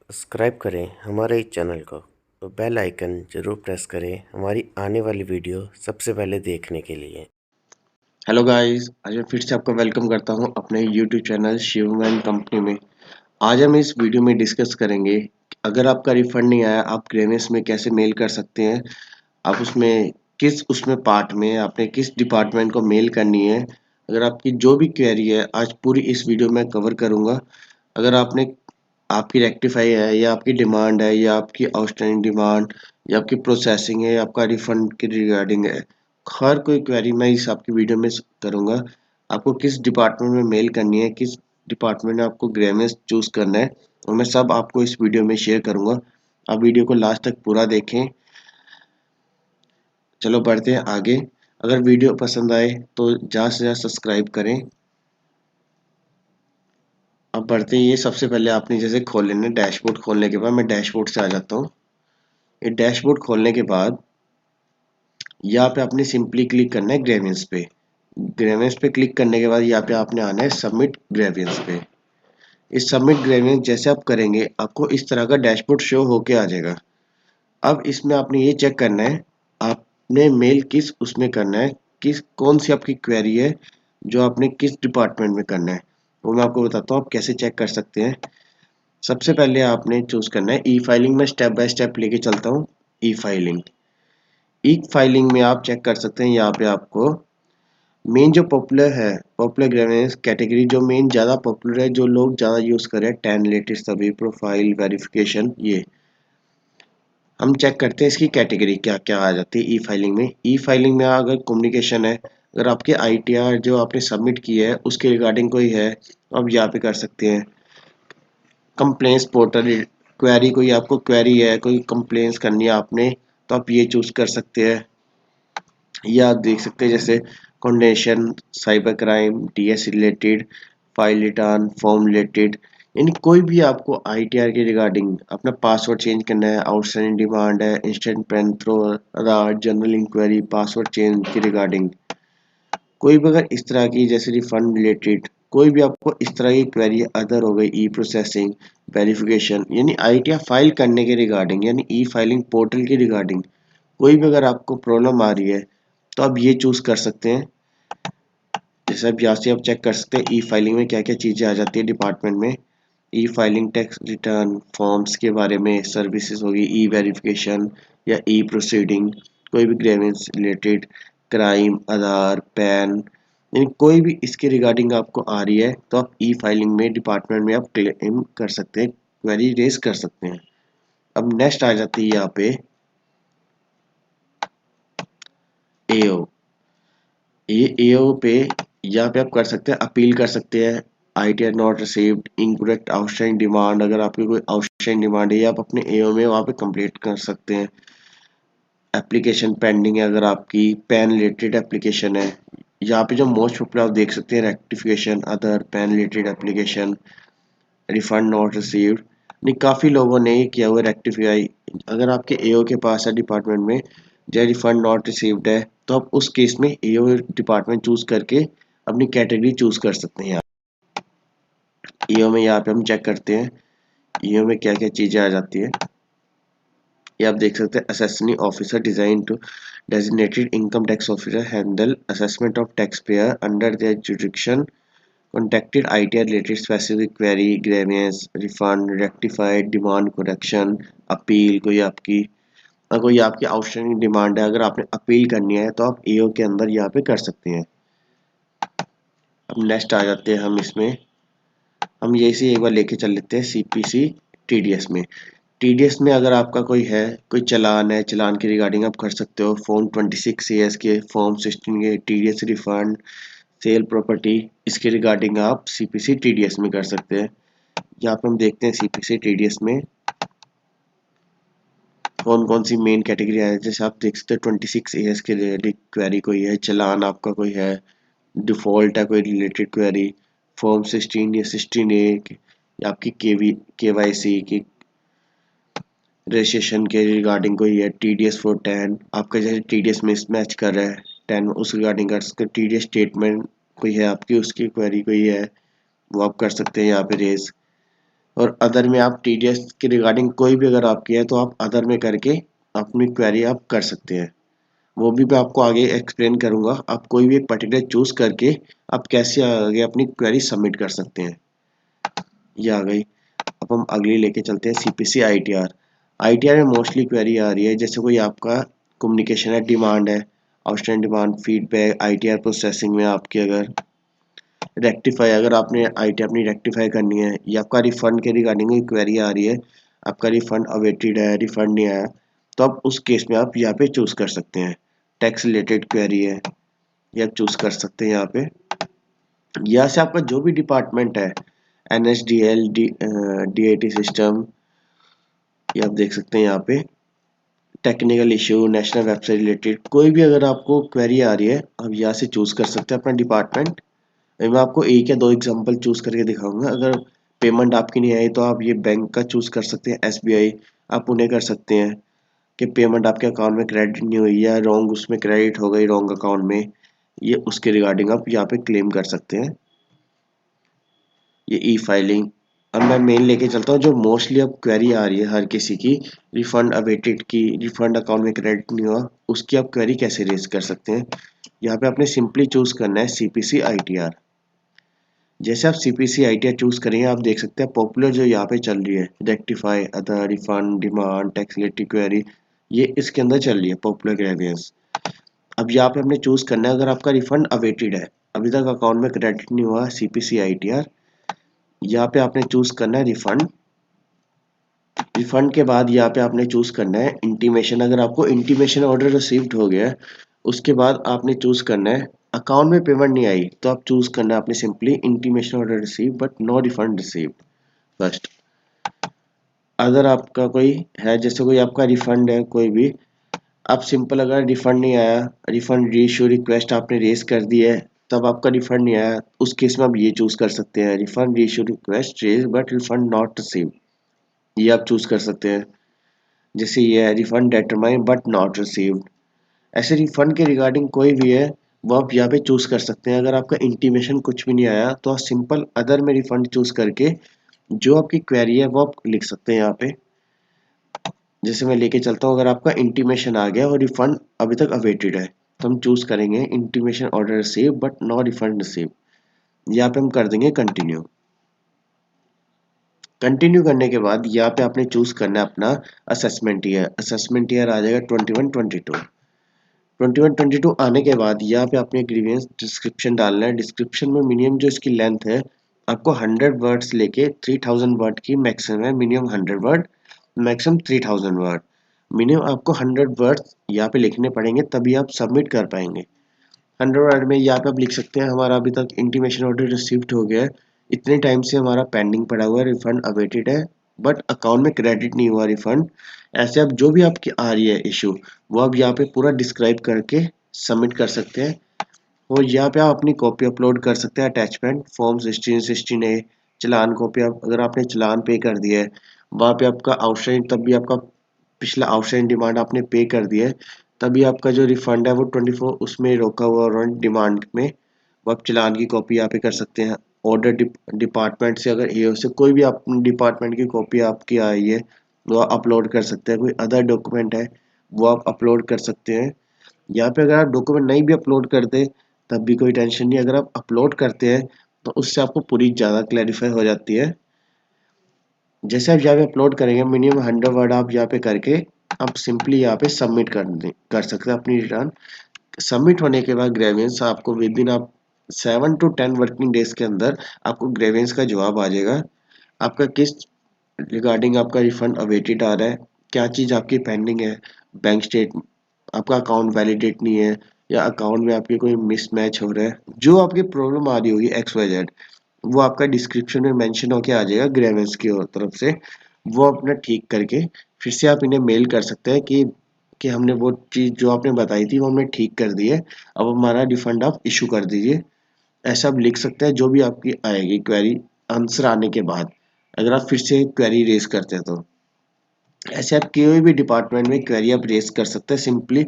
Subscribe करें हमारे इस चैनल को तो बेल आइकन ज़रूर प्रेस करें हमारी आने वाली वीडियो सबसे पहले देखने के लिए। हेलो गाइस, आज मैं फिर से आपका वेलकम करता हूं अपने यूट्यूब चैनल शिवमैन कंपनी में। आज हम इस वीडियो में डिस्कस करेंगे कि अगर आपका रिफंड नहीं आया आप ग्रेवेंस में कैसे मेल कर सकते हैं। आप उसमें उसमें पार्ट में आपने किस डिपार्टमेंट को मेल करनी है। अगर आपकी जो भी क्वेरी है आज पूरी इस वीडियो में कवर करूंगा। अगर आपकी रेक्टिफाई है या आपकी डिमांड है या आपकी आउटस्टैंडिंग डिमांड या आपकी प्रोसेसिंग है या आपका रिफंड के रिगार्डिंग है, हर कोई क्वेरी मैं इस आपकी वीडियो में करूंगा। आपको किस डिपार्टमेंट में मेल करनी है, किस डिपार्टमेंट में आपको ग्रेवेंस चूज करना है, और मैं सब आपको इस वीडियो में शेयर करूंगा। आप वीडियो को लास्ट तक पूरा देखें। चलो बढ़ते हैं आगे। अगर वीडियो पसंद आए तो ज़्यादा से ज़्यादा सब्सक्राइब करें। अब बढ़ते हैं, ये सबसे पहले आपने जैसे खोल लेना डैशबोर्ड। खोलने के बाद मैं डैशबोर्ड से आ जाता हूँ। ये डैशबोर्ड खोलने के बाद यहाँ पे आपने सिंपली क्लिक करना है ग्रेवियंस पे। ग्रेवियंस पे क्लिक करने के बाद यहाँ पे आपने आना है सबमिट ग्रेवियंस पे। इस सबमिट ग्रेवियंस जैसे आप करेंगे आपको इस तरह का डैशबोर्ड शो होके आ जाएगा। अब इसमें आपने ये चेक करना है आपने मेल किस उसमें करना है, किस कौन सी आपकी क्वेरी है जो आपने किस डिपार्टमेंट में करना है। वो मैं आपको बताता हूँ आप कैसे चेक कर सकते हैं। सबसे पहले आपने चूज करना है ई फाइलिंग में। स्टेप बाय स्टेप लेके चलता हूँ। ई फाइलिंग ई फाइलिंग में आप चेक कर सकते हैं। यहाँ पे आपको मेन जो पॉपुलर है, पॉपुलर ग्रेवियंस कैटेगरी जो मेन ज़्यादा पॉपुलर है, जो लोग ज़्यादा यूज़ कर रहे हैं, 10 लेटेस्ट सभी प्रोफाइल वेरिफिकेशन, ये हम चेक करते हैं इसकी कैटेगरी क्या क्या आ जाती है ई फाइलिंग में। ई फाइलिंग में अगर कम्युनिकेशन है, अगर आपके आईटीआर जो आपने सबमिट किया है उसके रिगार्डिंग कोई है तो आप यहाँ पे कर सकते हैं। कंप्लेंट्स पोर्टल क्वेरी, कोई आपको क्वेरी है, कोई कंप्लेंट्स करनी है आपने, तो आप ये चूज कर सकते हैं। ये आप देख सकते हैं जैसे condonation, cyber crime, DS related, file return, form related, यानी कोई भी आपको आईटीआर के रिगार्डिंग अपना पासवर्ड चेंज करना है, आउटस्टैंडिंग डिमांड है, instant PAN through, general inquiry, password change के रिगार्डिंग, कोई भी अगर इस तरह की जैसे रिफंड रिलेटेड कोई भी आपको इस तरह की क्वेरी, अदर हो गई, ई प्रोसेसिंग, वेरिफिकेशन, यानी आईटीआर फाइल करने के रिगार्डिंग, यानी ई फाइलिंग पोर्टल की रिगार्डिंग कोई भी अगर आपको प्रॉब्लम आ रही है तो आप ये चूज कर सकते हैं। जैसे आप यहाँ से आप चेक कर सकते हैं ई फाइलिंग में क्या क्या चीज़ें आ जाती है डिपार्टमेंट में। ई फाइलिंग, टैक्स रिटर्न, फॉर्म्स के बारे में, सर्विसेज होगी, ई वेरिफिकेशन या ई प्रोसीडिंग, कोई भी ग्रेवेंस रिलेटेड, क्राइम, आधार, पैन, यानी कोई भी इसके रिगार्डिंग आपको आ रही है तो आप ई फाइलिंग में डिपार्टमेंट में आप क्लेम कर सकते हैं, क्वेरी रेज कर सकते हैं। अब नेक्स्ट आ जाती है यहाँ पे एओ। ये एओ पे यहाँ पे आप कर सकते हैं, अपील कर सकते हैं। ITR not received, incorrect outstanding demand, अगर आपकी कोई आउटस्टैंडिंग डिमांड है ये आप अपने एओ में वहाँ पे कंप्लीट कर सकते हैं। एप्लीकेशन पेंडिंग है, अगर आपकी पैन रिलेटेड एप्लीकेशन है, यहाँ पे जो मोस्ट पॉपुलर आप देख सकते हैं rectification, other pan related application, refund not received, नहीं काफ़ी लोगों ने ये किया हुआ रेक्टिफाई। अगर आपके एओ के पास है डिपार्टमेंट में जो रिफंड नॉट रिसीव्ड है तो आप उस केस में एओ डिपार्टमेंट चूज करके अपनी कैटेगरी चूज कर सकते हैं। ईओ में यहाँ पे हम चेक करते हैं ईओ में क्या क्या चीज़ें आ जाती है। ये आप देख सकते हैं assessing officer design to designated income tax officer handle assessment of tax payer under their jurisdiction, contacted ITR related specific query, grievance, refund, rectified, demand correction, appeal, कोई आपकी आउटस्टैंडिंग डिमांड है, अगर आपने अपील करनी है तो आप एओ के अंदर यहाँ पे कर सकते हैं। अब नेक्स्ट आ जाते हैं हम इसमें, हम ये से एक बार लेके चल लेते हैं सीपीसी टीडीएस में। टीडीएस में अगर आपका कोई है, कोई चालान है, चालान की रिगार्डिंग आप कर सकते हो। फॉर्म 26 एएस के, फॉर्म 16 के, टीडीएस रिफंड, सेल प्रॉपर्टी, इसके रिगार्डिंग आप सीपीसी टीडीएस में कर सकते हैं। यहाँ पे हम देखते हैं सीपीसी टीडीएस में कौन कौन सी मेन कैटेगरी है। जैसे आप देख सकते हैं 26 एएस के रिलेटेड क्वेरी कोई है, चालान आपका कोई है, डिफॉल्ट है कोई रिलेटेड क्वेरी, फॉर्म 16 या 16 ए या आपकी केवाईसी की रजिस्ट्रेशन के रिगार्डिंग कोई है, टीडीएस फॉर 10 आपका जैसे टीडीएस मिसमैच कर रहा है 10 उस रिगार्डिंग का, टीडीएस स्टेटमेंट कोई है आपकी उसकी क्वेरी कोई है वो आप कर सकते हैं यहाँ पे रेज। और अदर में आप टीडीएस के रिगार्डिंग कोई भी अगर आपकी है तो आप अदर में करके अपनी क्वेरी आप कर सकते हैं। वो भी मैं आपको आगे एक्सप्लेन करूंगा। आप कोई भी एक पर्टिकुलर चूज करके आप कैसे आगे अपनी क्वेरी सबमिट कर सकते हैं। ये आ गई। अब हम अगली लेके चलते हैं सीपीसी आईटीआर। आईटीआर में मोस्टली क्वेरी आ रही है जैसे कोई आपका कम्युनिकेशन है, डिमांड है, outstanding demand, feedback, ITR processing में आपकी अगर रेक्टिफाई, अगर आपने आईटी अपनी रेक्टिफाई करनी है, या आपका रिफंड के रिगार्डिंग कोई क्वेरी आ रही है, आपका रिफंड अवेटेड है, रिफंड नहीं आया, तो आप उस केस में आप यहाँ पे चूज कर सकते हैं। टैक्स रिलेटेड क्वेरी है, ये आप चूज कर सकते हैं यहाँ पे। यहाँ से आपका जो भी डिपार्टमेंट है, एनएसडीएल, डीएटी सिस्टम, ये आप देख सकते हैं यहाँ पे। Technical issue, national website related कोई भी अगर आपको क्वेरी आ रही है, आप यहाँ से चूज कर सकते हैं अपना डिपार्टमेंट। मैं आपको एक या दो एग्जांपल चूज करके दिखाऊंगा। अगर पेमेंट आपकी नहीं आई तो आप ये बैंक का चूज कर सकते हैं, एसबीआई, आप उन्हें कर सकते हैं कि पेमेंट आपके अकाउंट में क्रेडिट नहीं हुई या रॉन्ग उसमें क्रेडिट हो गई रॉन्ग अकाउंट में, ये उसके रिगार्डिंग आप यहाँ पे क्लेम कर सकते हैं। ये ई फाइलिंग। अब मैं मेन लेके चलता हूँ जो मोस्टली अब क्वेरी आ रही है हर किसी की, रिफंड अवेटेड की, रिफंड अकाउंट में क्रेडिट नहीं हुआ, उसकी आप क्वेरी कैसे रेज कर सकते हैं। यहाँ पे आपने सिंपली चूज करना है सीपीसी आईटीआर। जैसे आप सीपीसी आईटीआर चूज करेंगे आप देख सकते हैं पॉपुलर जो यहाँ पे चल रही है, rectify, other, refund, demand, tax related query, ये इसके अंदर चल रही है पॉपुलर ग्रेवियंस। अब यहाँ पे हमने चूज करना है अगर आपका रिफंड अवेटेड है, अभी तक अकाउंट में क्रेडिट नहीं हुआ, सीपीसी आईटीआर, यहाँ पे आपने चूज करना है रिफंड। रिफंड के बाद यहाँ पे आपने चूज करना है इंटीमेशन। अगर आपको इंटीमेशन ऑर्डर रिसीव्ड हो गया है, उसके बाद आपने चूज करना है अकाउंट में पेमेंट नहीं आई तो आप चूज करना है आपने simply intimation order receive but no refund receive first. अगर आपका कोई है जैसे कोई आपका रिफंड है कोई भी, आप सिंपल अगर रिफंड नहीं आया, रिफंड रीइश्यू रिक्वेस्ट आपने रेज कर दी है तब आपका रिफंड नहीं आया, उस केस में आप ये चूज कर सकते हैं refund reissue request raise but refund not receive, ये आप चूज कर सकते हैं। जैसे ये है refund determine but not received. ऐसे रिफंड के रिगार्डिंग कोई भी है वो आप यहाँ पे चूज कर सकते हैं। अगर आपका इंटीमेशन कुछ भी नहीं आया तो आप सिंपल अदर में रिफंड चूज करके जो आपकी क्वेरी है वो आप लिख सकते हैं यहाँ पे। जैसे मैं लेके चलता हूँ, अगर आपका इंटीमेशन आ गया और रिफंड अभी तक अवेटेड है तो हम चूज करेंगे intimation order receive but no refund receive, यहाँ पे हम कर देंगे कंटिन्यू। कंटिन्यू करने के बाद यहाँ पे आपने चूज करना है अपना असेसमेंट ईयर। असेसमेंट ईयर आ जाएगा 21-22। 21-22 आने के बाद यहाँ पे आपने ग्रीवियंस डिस्क्रिप्शन डालना है। डिस्क्रिप्शन में मिनिमम जो इसकी लेंथ है आपको 100 वर्ड्स लेके 3000 वर्ड की मैक्सिमम है, minimum 100 word, maximum 3000 word. Minimum आपको 100 वर्ड्स यहाँ पे लिखने पड़ेंगे तभी आप सबमिट कर पाएंगे। 100 वर्ड में यहाँ पे आप लिख सकते हैं हमारा अभी तक इंटीमेशन ऑर्डर रिसीव्ड हो गया है, इतने टाइम से हमारा पेंडिंग पड़ा हुआ है, रिफंड अवेटेड है बट अकाउंट में क्रेडिट नहीं हुआ रिफंड। ऐसे आप जो भी आपकी आ रही है इशू वो आप यहाँ पे पूरा डिस्क्राइब करके सबमिट कर सकते हैं। और यहाँ पे आप अपनी कॉपी अपलोड कर सकते हैं, अटैचमेंट फॉर्म 16 चालान कॉपी। आप अगर आपने चालान पे कर दिया है वहाँ पे आपका आउटस्टैंडिंग, तब भी आपका पिछला आउटस्टैंडिंग डिमांड आपने पे कर दिया है तभी आपका जो रिफंड है वो 24 उसमें रोका हुआ और डिमांड में, वो आप चालान की कॉपी यहाँ पे कर सकते हैं। ऑर्डर डिपार्टमेंट से अगर एओ से कोई भी आप डिपार्टमेंट की कॉपी आपकी आई है वो आप अपलोड कर सकते हैं। कोई अदर डॉक्यूमेंट है वो आप अपलोड कर सकते हैं। यहाँ पे अगर आप डॉक्यूमेंट नहीं भी अपलोड करते तब भी कोई टेंशन नहीं, अगर आप अपलोड करते हैं तो उससे आपको पूरी ज़्यादा क्लैरिफाई हो जाती है। जैसे आप यहाँ पे अपलोड करेंगे मिनिमम 100 वर्ड आप यहाँ पे करके आप सिंपली यहाँ पे सबमिट कर सकते हैं अपनी रिटर्न। सबमिट होने के बाद ग्रेवियंस आपको विद इन आप 7 to 10 वर्किंग डेज के अंदर आपको ग्रेवियंस का जवाब आ जाएगा। आपका किस रिगार्डिंग आपका रिफंड अवेटेड आ रहा है, क्या चीज़ आपकी पेंडिंग है, बैंक स्टेट, आपका अकाउंट वैलिडेट नहीं है या अकाउंट में आपके कोई मिसमैच हो रहा है, जो आपकी प्रॉब्लम आ रही होगी XYZ, वो आपका डिस्क्रिप्शन में मेंशन होके आ जाएगा ग्रेवेंस की तरफ से। वो अपना ठीक करके फिर से आप इन्हें मेल कर सकते हैं कि हमने वो चीज़ जो आपने बताई थी वो हमने ठीक कर दी है, अब हमारा रिफंड आप इशू कर दीजिए। ऐसा आप लिख सकते हैं जो भी आपकी आएगी क्वेरी आंसर आने के बाद, अगर आप फिर से क्वेरी रेज करते हैं तो। ऐसे आप कोई भी डिपार्टमेंट में क्वेरी आप रेज कर सकते हैं सिंपली,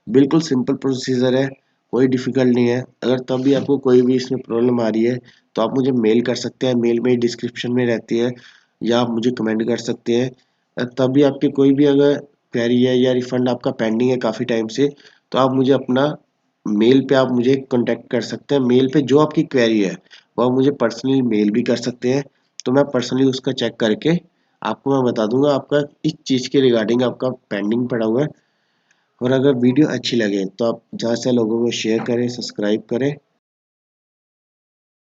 बिल्कुल सिंपल प्रोसीजर है, कोई डिफिकल्ट नहीं है। अगर तब भी आपको कोई भी इसमें प्रॉब्लम आ रही है तो आप मुझे मेल कर सकते हैं, मेल में डिस्क्रिप्शन में रहती है, या आप मुझे कमेंट कर सकते हैं। तभी आपके कोई भी अगर क्वेरी है या रिफंड आपका पेंडिंग है काफ़ी टाइम से, तो आप मुझे अपना मेल पे आप मुझे कांटेक्ट कर सकते हैं। मेल पे जो आपकी क्वेरी है वो आप मुझे पर्सनली मेल भी कर सकते हैं, तो मैं पर्सनली उसका चेक करके आपको मैं बता दूंगा आपका इस चीज़ के रिगार्डिंग आपका पेंडिंग पड़ा हुआ है। और अगर वीडियो अच्छी लगे तो आप ज़्यादा से लोगों को शेयर करें, सब्सक्राइब करें